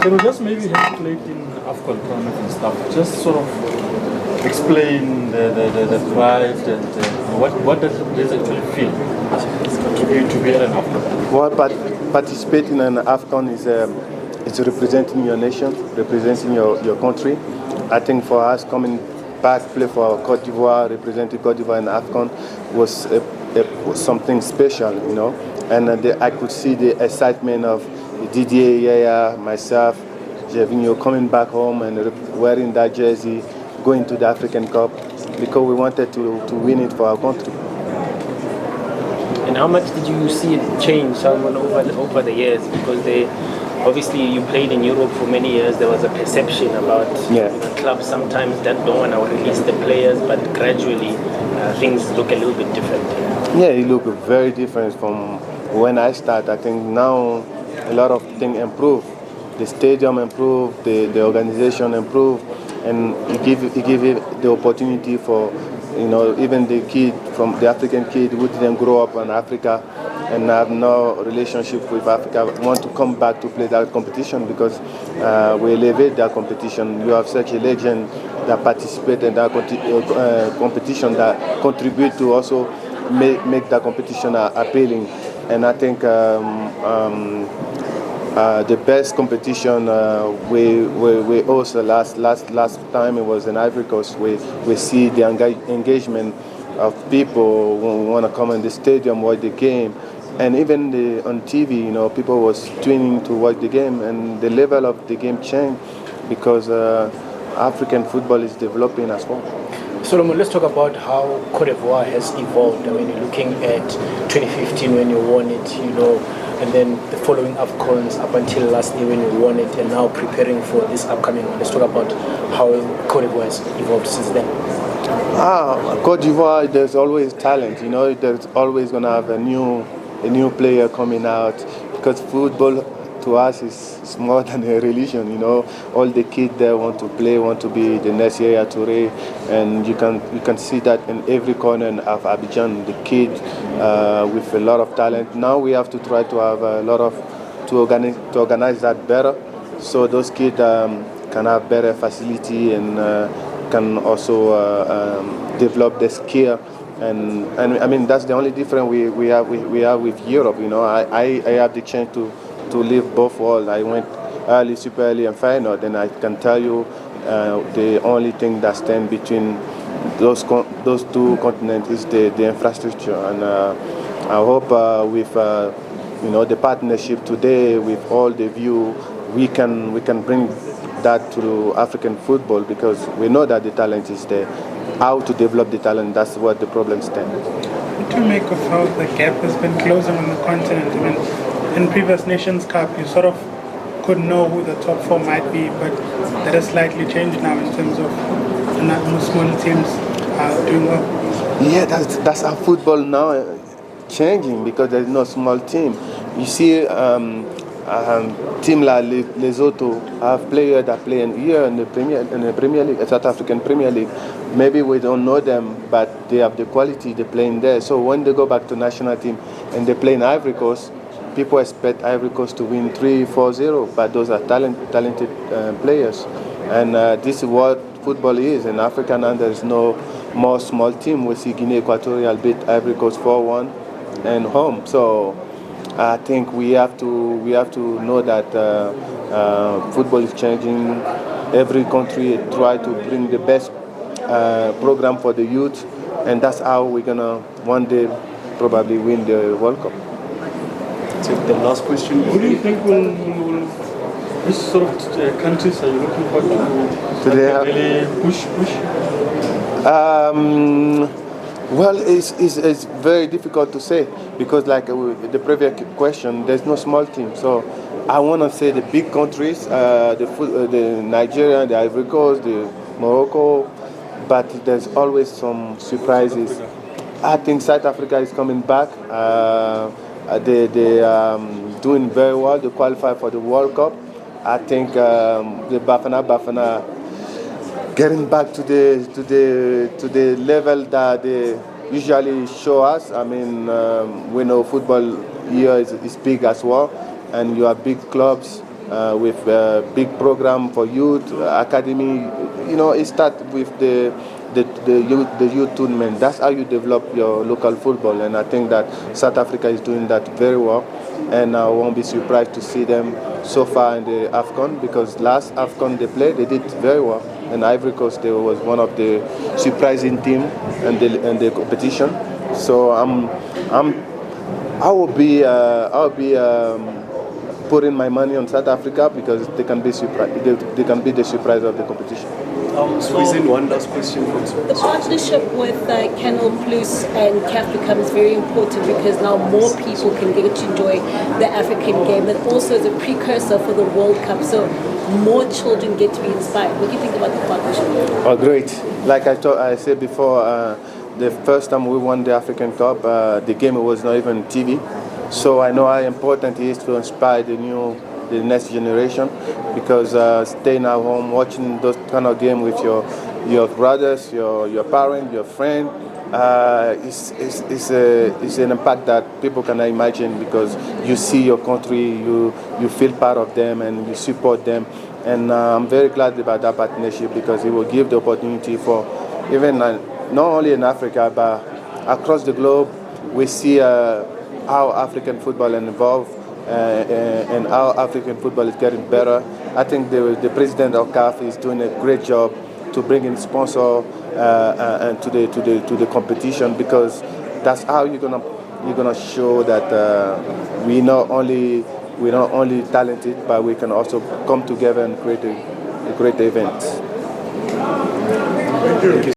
Can we just maybe have played in AFCON tournament and stuff? Just sort of explain the drive and what does it actually feel to be at an AFCON? Well, participating in an AFCON is it's representing your nation, representing your country. I think for us coming back play for Côte d'Ivoire, representing Côte d'Ivoire in AFCON was something special, you know. And I could see the excitement of Didier, Yaya, myself, Gervinho coming back home and wearing that jersey, going to the African Cup because we wanted to win it for our country. And how much did you see it change, Solomon, over the years? Because obviously you played in Europe for many years. There was a perception about clubs sometimes that don't want to release the players, but gradually things look a little bit different. Yeah, it looked very different from when I started. I think now a lot of things improve. The stadium improved, the organization improved, and it give it the opportunity for even the kid from the African kid who didn't grow up in Africa and have no relationship with Africa want to come back to play that competition because we elevate that competition. You have such a legend that participate in that competition that contribute to also make that competition appealing. And I think the best competition we also last time it was in Ivory Coast. We see the engagement of people who want to come in the stadium, watch the game, and even on TV, people was tuning to watch the game, and the level of the game changed because African football is developing as well. Solomon, let's talk about how Côte d'Ivoire has evolved. I mean, you're looking at 2015 when you won it, and then the following AFCONs up until last year when you won it, and now preparing for this upcoming one. Let's talk about how Côte d'Ivoire has evolved since then. Côte d'Ivoire, there's always talent. There's always gonna have a new player coming out because football to us is more than a religion. All the kids there want to play, want to be the next Yaya Touré, and you can see that in every corner of Abidjan. The kid with a lot of talent. Now we have to try to have a lot of to organize that better, so those kids can have better facility and can also develop the skill. And I mean that's the only difference we have with Europe. I have the chance to live both worlds. I went early, super early, and final. Then I can tell you the only thing that stands between those two continents is the infrastructure. And I hope with the partnership today, with all the view, we can bring that to African football because we know that the talent is there. How to develop the talent, that's what the problem stands. What do you make of how the gap has been closing on the continent? I mean, in previous Nations Cup, you sort of could know who the top four might be, but that has slightly changed now in terms of the smaller teams doing well. Yeah, that's how football now changing because there's no small team. You see, team like Lesotho have players that play here in the Premier League, South African Premier League. Maybe we don't know them, but they have the quality. They playing there. So when they go back to national team and they play in Ivory Coast, people expect Ivory Coast to win 3-4-0, but those are talented players. And this is what football is. In Africa now there's no more small team. We see Guinea Equatorial beat Ivory Coast 4-1 and home. So I think we have to know that football is changing. Every country try to bring the best program for the youth, and that's how we're gonna one day probably win the World Cup. Take the last question. Who do you think will which sort of countries are you looking for to really push? Well, it's very difficult to say because, like the previous question, there's no small team. So I want to say the big countries, the Nigeria, the Ivory Coast, the Morocco, but there's always some surprises. I think South Africa is coming back. They're doing very well. They qualify for the World Cup. I think the Bafana Bafana getting back to the level that they usually show us. I mean, we know football here is big as well, and you have big clubs with a big program for youth, academy. You know, it starts with the youth tournament. That's how you develop your local football, and I think that South Africa is doing that very well. And I won't be surprised to see them so far in the AFCON, because last AFCON they played, they did very well. And Ivory Coast, they was one of the surprising team in the competition. So I'll be putting my money on South Africa, because they can be they can be the surprise of the competition. Squeeze in one last question from The partnership with CANAL Plus and CAF becomes very important, because now more people can get to enjoy the African game, and also as a precursor for the World Cup, so more children get to be inspired. What do you think about the partnership? Oh, great. Like I said before, the first time we won the African Cup, the game was not even TV. So I know how important it is to inspire the next generation, because staying at home, watching those kind of games with your brothers, your parents, your friend, it's an impact that people cannot imagine, because you see your country, you feel part of them, and you support them. And I'm very glad about that partnership, because it will give the opportunity for even not only in Africa but across the globe. We see how African football is involved. And how African football is getting better. I think the president of CAF is doing a great job to bring in sponsor and to the competition, because that's how you're gonna show that we're not only talented, but we can also come together and create a great event. Thank you.